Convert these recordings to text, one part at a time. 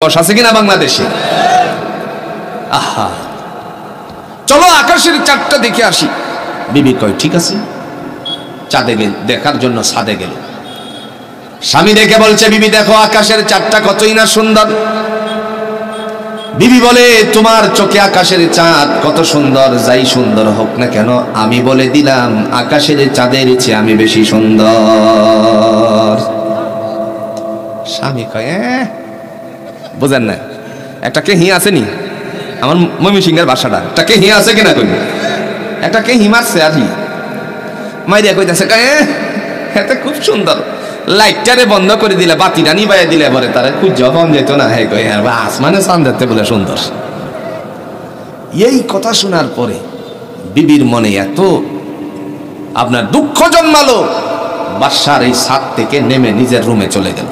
রাক্ষস আছে কিনা বাংলাদেশে? আহা, চলো আকাশের চাঁদটা দেখে আসি। বিবি কয় ঠিক আছে, চাঁদে গেল দেখার জন্য ছাদে গেল। স্বামী দেখে বলছে বিবি দেখো আকাশের চাঁদটা কতই না সুন্দর। বিবি বলে তোমার চোখে আকাশের চাঁদ কত সুন্দর, যাই সুন্দর হোক না কেন আমি বলে দিলাম আকাশের চাঁদের চেয়ে আমি বেশি সুন্দর। স্বামী কয় বুঝেন না, একটা কে হি আসেনি আমার ময়মনসিংহের ভাষাটা, একটা কে হি আছে কিনা কই, একটা কে হি মারছে আজি মাইরিয়া কইতাছে এতে খুব সুন্দর, লাইটটারে বন্ধ করে দিলে বাতিটা নিবাইয়া দিলে পরে তারা খুব যখন যেত না হে কই আর আসমানে চাঁদ দেখতে বলে সুন্দর। এই কথা শোনার পরে বিবির মনে এত আপনার দুঃখ জন্মালো, বাদশার এই ছাদ থেকে নেমে নিজের রুমে চলে গেল।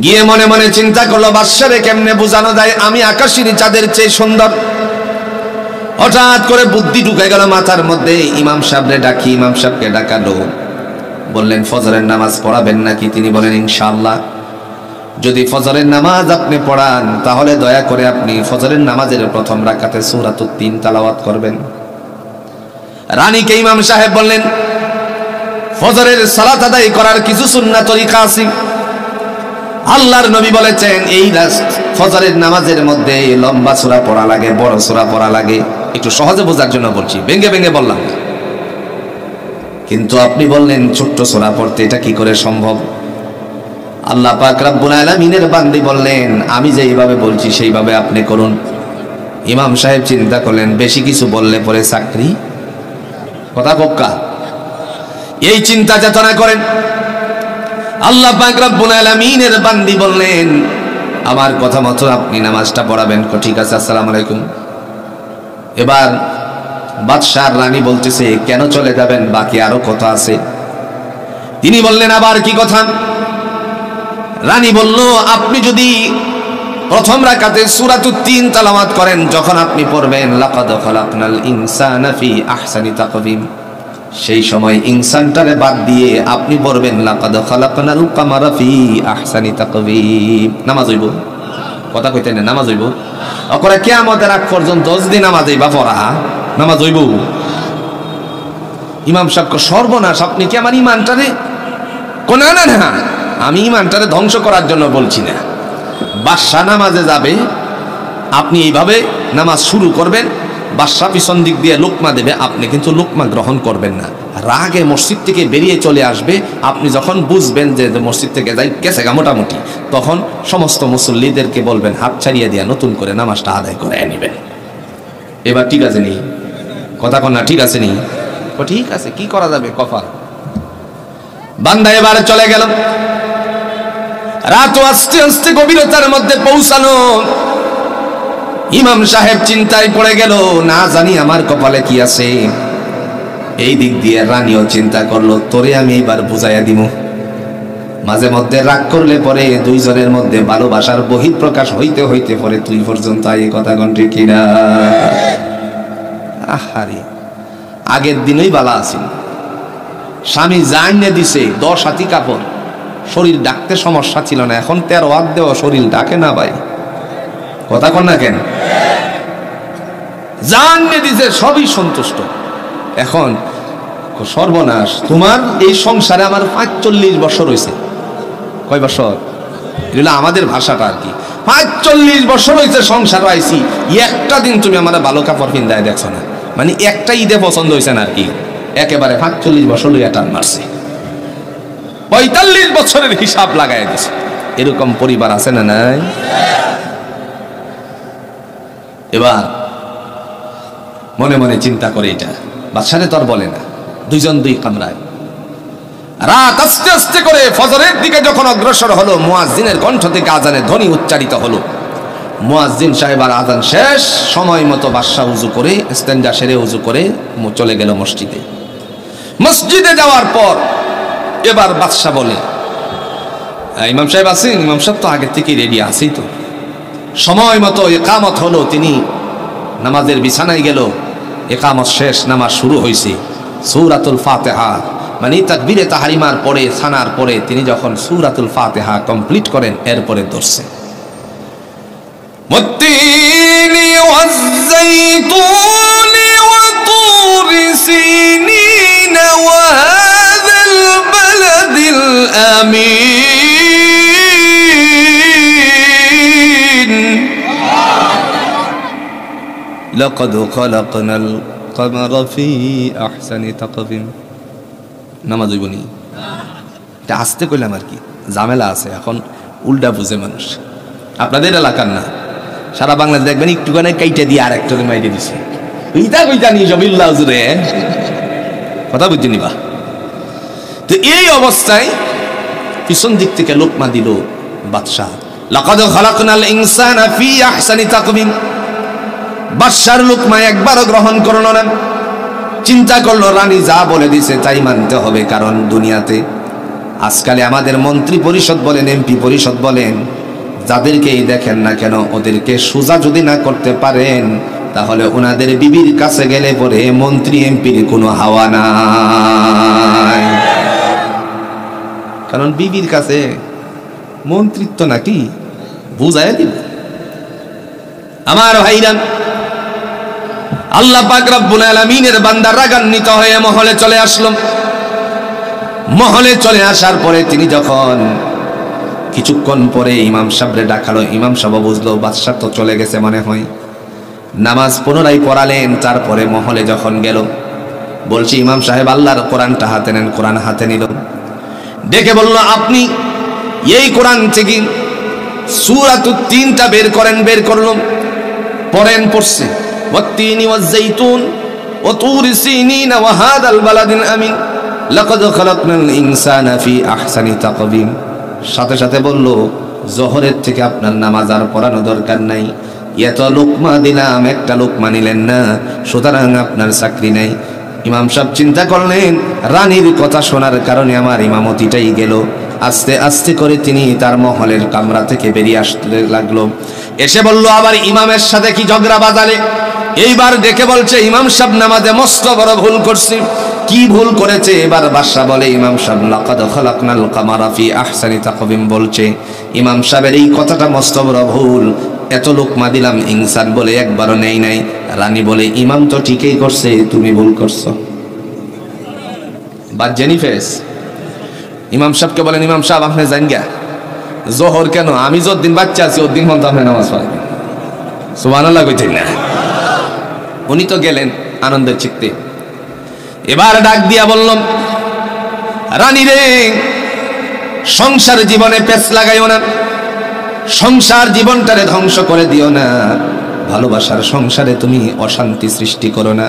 গিয়ে মনে মনে চিন্তা করলো বাদশারে কেমনে বোঝানো যায় আমি আকাশের চাঁদের চেয়ে সুন্দর। হঠাৎ করে বুদ্ধি ঢুকে গেল মাথার মধ্যে, ইমাম সাহেবরে ডাকি। ইমাম সাহেবকে ডাকালো, বললেন ফজরের নামাজ পড়াবেন নাকি? তিনি বলেন ইনশাআল্লাহ। যদি ফজরের নামাজ আপনি পড়ান তাহলে দয়া করে আপনি ফজরের নামাজের প্রথম রাকাতে সূরাতুত তিন তেলাওয়াত করবেন। রানীকে ইমাম সাহেব বললেন ফজরের সালাত আদায় করার কিছু সুন্নাহ তরিকা আছে। আল্লাহর নবী বলেছেন এই ফজরের নামাজের মধ্যে লম্বা সূরা পড়া লাগে, বড় সূরা পড়া লাগে। একটু সহজে বোঝার জন্য বলছি, ভেঙে ভেঙে বললাম। কিন্তু আপনি বললেন ছোট্ট সূরা পড়তে, এটা কি করে সম্ভব? আল্লাহ পাক রব্বুল আলামিনের বান্দী বললেন আমি যেইভাবে বলছি সেইভাবে আপনি করুন। ইমাম সাহেব চিন্তা করলেন বেশি কিছু বললে পরে চাকরি কথা বক্কা, এই চিন্তা চেতনা করেন। আল্লাহ পাক রব্বুল আলামিনের বান্দী বললেন আমার কথা মতো আপনি নামাজটা পড়াবেন। ঠিক আছে, আসসালামু আলাইকুম। এবার বাদশাহ রানী বলতেছে কেন চলে যাবেন, বাকি আরো কথা আছে। তিনি বললেন আবার কি কথা? রানী বলল আপনি যদি প্রথম রাকাতে সূরাতুত তিন তেলাওয়াত করেন, যখন আপনি পড়বেন লাকাদ খালাকনাল ইনসানা ফি আহসানি তাকওয়িম, সেই সময় ইনসানটারে বাদ দিয়ে আপনি পড়বেন লাকাদ খালাকনাল কামারা ফি আহসানি তাকওয়িম। নামাজ হইব, কথা কইতেন না, নামাজ হইব। অকরে কিয়ামতের আগ পর্যন্ত যদি নামাজ হইবা পড়া নামাজ হইব। ইমাম সাহেব সর্বনাশ, আপনি কি আমার ইমানটারে কোন না না আমি ইমানটারে ধ্বংস করার জন্য বলছি না। বাদশা নামাজে যাবে, আপনি এইভাবে নামাজ শুরু করবেন, বাদশা পিছন দিক দিয়ে লোকমা দেবে, আপনি কিন্তু লোকমা গ্রহণ করবেন না। রাগে মসজিদ থেকে বেরিয়ে চলে আসবে। আপনি যখন বুঝবেন যে মসজিদ থেকে যাই গেছে গা মোটামুটি, তখন সমস্ত মুসল্লিদেরকে বলবেন হাত ছাড়িয়ে দিয়া নতুন করে নামাজটা আদায় করে নেবেন। এবার ঠিক আছে নি কথা কন না? ঠিক আছে নি? ঠিক আছে, কি করা যাবে কফা। বান্দা এবারে চলে গেল। রাত আস্তে আস্তে গভীরতার মধ্যে পৌঁছানো। ইমাম সাহেব চিন্তায় পড়ে গেল, না জানি আমার কপালে কি আছে। এই দিক দিয়ে রানীও চিন্তা করলো তোরে আমি এবার বুঝাইয়া দিব। মাঝে মধ্যে রাগ করলে পরে দুইজনের মধ্যে ভালোবাসার বহিঃপ্রকাশ হইতে হইতে পরে তুই পর্যন্ত এই কথা গন্ঠে কিনা। আহারে, আগের দিনই বালা আছেন, স্বামী জাইনে দিছে 10 হাতি কাপড়, শরীর ডাকতে সমস্যা ছিল না। এখন 13 হাত দেওয়া শরীর ডাকে না ভাই, কথা কন না কেন? জাইনে দিছে সবই সন্তুষ্ট। এখন সর্বনাশ, তোমার এই সংসারে আমার 45 বছর হয়েছে। কয় বছর? এগুলো আমাদের ভাষাটা আর কি। 45 বছর হয়েছে সংসার আইছি, একটা দিন তুমি আমার ভালো কাপড় পিন্দায় দেখছো না। মানে একটা ঈদে পছন্দ হয়েছে না আর কি। একেবারে 45 বছর লইয়া টান মারছে, 45 বছরের হিসাব লাগাই দিছে। এরকম পরিবার আছে না নাই? এবার মনে মনে চিন্তা করে এটা বাদশারে তোর বলে না, দুইজন দুই কামরায়। রাত আস্তে আস্তে করে ফজরের দিকে যখন অগ্রসর হলো, মুয়াজ্জিনের কণ্ঠ থেকে আজানের ধ্বনি উচ্চারিত হলো। মুয়াজ্জিন সাহেব আর আজান শেষ, সময় মতো বাদশা উজু করে ইস্তেঞ্জা সেরে উজু করে চলে গেল মসজিদে। মসজিদে যাওয়ার পর এবার বাদশা বলে ইমাম সাহেব আছেন? ইমাম সাহেব তো আগে থেকে রেডি আছেই তো। সময় মতো ইকামত হলো, তিনি নামাজের বিছানায় গেল। ইকামত শেষ, নামাজ শুরু হয়েছে। সূরাতুল ফাতিহা মানে তাকবীরে তাহরিমার পরে, সানার পরে তিনি যখন সূরাতুল ফাতিহা কমপ্লিট করেন, এরপরে ধরছে ওয়াত-তিনি ওয়াজ-যাইতুনি ওয়া তুরি সিনিন ওয়া হাযাল বালাদিল আমিন লাকাদ খালাকনাল কামারা ফি আহসানি তাকওয়িম। নামাজ হইবনি, এটা আসতে কইলাম আর কি, ঝামেলা আছে, এখন উল্টা বুঝে মানুষ। আপনাদের এলাকার না, সারা বাংলাদেশ দেখবেন একটুখানি কাইটা দিয়ে আর একটা মাইরে দিছে, ইটা কইতা নি জবিল্লাহ হুজুরে, কথা বুঝতে নিবা। তো এই অবস্থায় পিছন দিক থেকে লোকমা দিল বাদশাহ, লাকাদ খালাকনাল ইনসানা ফি আহসানি তাকওয়িম। বাদশার লোকমা একবারও গ্রহণ করলো না, চিন্তা করলো রানী যা বলে দিছে তাই মানতে হবে, কারণ দুনিয়াতে আজকালে আমাদের মন্ত্রী পরিষদ বলেন, এমপি পরিষদ বলেন, যাদেরকেই দেখেন না কেন ওদেরকে সোজা যদি না করতে পারেন তাহলে ওনাদের বিবির কাছে গেলে পরে মন্ত্রী এমপির কোনো হাওয়া নাই, কারণ বিবির কাছে মন্ত্রিত্ব নাকি বুঝাই দিব। আমার ভাইরা, আল্লাহ পাক রব্বুল আলামিনের বান্দা রাগান্বিত হয়ে মহলে চলে আসলো। মহলে চলে আসার পরে তিনি যখন কিছুক্ষণ পরে ইমাম সাহেবরে ডাকালো, ইমাম সাহেব বুঝলো বাদশা তো চলে গেছে মনে হয়, নামাজ পুনরায় পড়ালেন। তারপরে মহলে যখন গেল, বলছি ইমাম সাহেব আল্লাহর কোরআনটা হাতে নেন। কোরআন হাতে নিল, ডেকে বলল আপনি এই কোরআন থেকে সূরাতুত তিনটা বের করেন। বের করল, পড়েন, পড়ছে ওয়াত-তিনি ওয়াজ-যাইতুন ওয়া তুরি সিনিন ওয়া হাযাল বালাদিল আমিন লাকাদ খালাকনাল ইনসানা ফি আহসানি তাকওয়িম। সাথে সাথে বলল জোহরের থেকে আপনার নামাজ আর পড়ানো দরকার নাই, এত লোকমা দিলাম একটা লোকমা নিলেন না, সুতরাং আপনার চাকরি নাই। ইমাম সাহেব চিন্তা করলেন রানীর কথা শোনার কারণে আমার ইমামতিটাই গেল। আস্তে আস্তে করে তিনি তার মহলের কামরা থেকে বেরিয়ে আসতে লাগলো। এসে বলল আবার ইমামের সাথে কি ঝগড়া বাজালে। এইবার ডেকে বলছে ইমাম সাহেব নামাজে মস্ত বড় ভুল করছে। কি ভুল করেছে? এবার বাদশা বলে ইমাম সাহেব লাকাদ খালাকনাল কামারা ফি আহসানি তাকওয়িম বলছে। ইমাম সাহেবের এই কথাটা মস্ত বড় ভুল, এত লোকমা দিলাম ইনসান বলে একবারও নেই নাই। রানী বলে ইমাম তো ঠিকই করছে, তুমি ভুল করছো। বাদ জেনি ফেস ইমাম সাহেবকে বলেন ইমাম সাহেব আপনি জান গা জোহর কেন? আমি যতদিন বাচ্চা আছি ওদিন মতো আপনি নামাজ পড়াবেন। সুবহানাল্লাহ কইতেন না? উনি তো গেলেন আনন্দের চিত্তে। এবার ডাক দিয়া বললাম রানী রে, সংসার জীবনে পেছ লাগাইও না, সংসার জীবনটারে ধ্বংস করে দিও না, ভালোবাসার সংসারে তুমি অশান্তি সৃষ্টি করো না।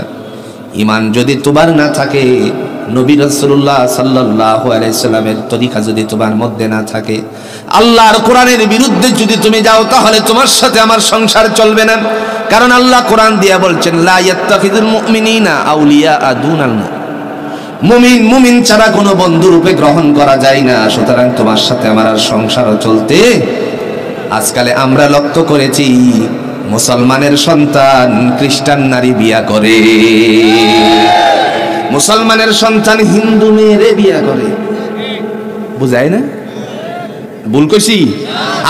ঈমান যদি তোমার না থাকে, নবী রাসূলুল্লাহ সাল্লাল্লাহু আলাইহি সাল্লামের তরিকা যদি তোমার মধ্যে না থাকে, আল্লাহর কোরআনের বিরুদ্ধে যদি তুমি যাও, তাহলে তোমার সাথে আমার সংসার চলবে না। কারণ আল্লাহ কোরআন দিয়া বলছেন লা ইয়াত্তাখিযুল মুমিনিনা আউলিয়া দুনাল মুমিন, মুমিন ছাড়া কোনো বন্ধু রূপে গ্রহণ করা যায় না। সুতরাং তোমার সাথে আমার আর সংসার চলতে। আজকালে আমরা লক্ষ্য করেছি মুসলমানের সন্তান খ্রিস্টান নারী বিয়া করে, মুসলমানের সন্তান হিন্দু মেয়েরে বিয়া করে। বুঝায় না? ভুল কইছি?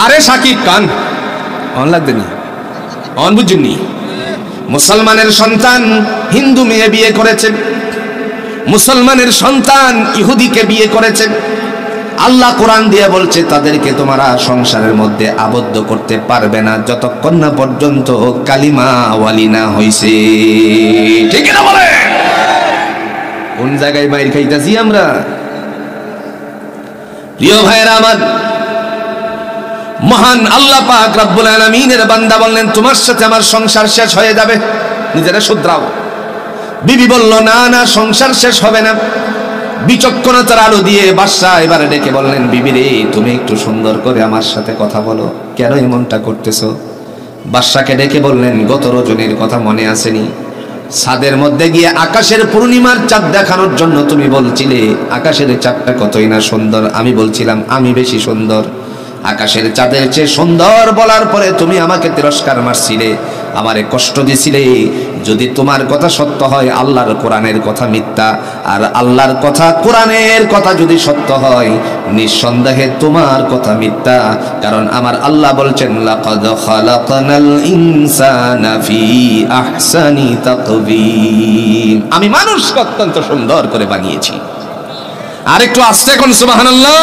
আরে সাকিব কান অন লাগবেনি, অন বুঝুননি। মুসলমানের সন্তান হিন্দু মেয়ে বিয়ে করেছে, মুসলমানের সন্তান ইহুদিকে বিয়ে করেছে। আল্লাহ কোরআন দিয়ে বলছে তাদেরকে তোমরা সংসারের মধ্যে আবদ্ধ করতে পারবে না যতক্ষণ না পর্যন্ত কালিমা ওয়ালি না হইছে। ঠিক না বলে? কোন জায়গায় বাইর খাইতাছি আমরা? প্রিয় ভাইরা আমার, মহান আল্লাহ পাক রব্বুল আলামিনের বান্দা বললেন তোমার সাথে আমার সংসার শেষ হয়ে যাবে, নিজেরা শুধরাও। বিবি বলল না না, সংসার শেষ হবে না। বিচক্ষণতার আলো দিয়ে বাদশা এবারে ডেকে বললেন বিবি রে, তুমি একটু সুন্দর করে আমার সাথে কথা বলো, কেন এমনটা করতেছো? বাদশাকে ডেকে বললেন গত রজনীর কথা মনে আসেনি? ছাদের মধ্যে গিয়ে আকাশের পূর্ণিমার চাঁদ দেখানোর জন্য তুমি বলছিলে আকাশের চাঁদটা কতই না সুন্দর। আমি বলছিলাম আমি বেশি সুন্দর, আকাশের চাঁদের চেয়ে সুন্দর বলার পরে তুমি আমাকে তিরস্কার মারছিলে। আমারে কষ্ট দিছিলে, যদি তোমার কথা সত্য হয় আল্লাহর কোরআনের কথা মিথ্যা, আর আল্লাহর কথা কোরআনের কথা যদি সত্য হয় নিঃসন্দেহে তোমার কথা মিথ্যা। কারণ আমার আল্লাহ বলছেন লাকাদ খালাকনাল ইনসানা ফি আহসানি তাকবীম, আমি মানুষকে অত্যন্ত সুন্দর করে বানিয়েছি। আর একটু আস্তে কোন সুবহানাল্লাহ।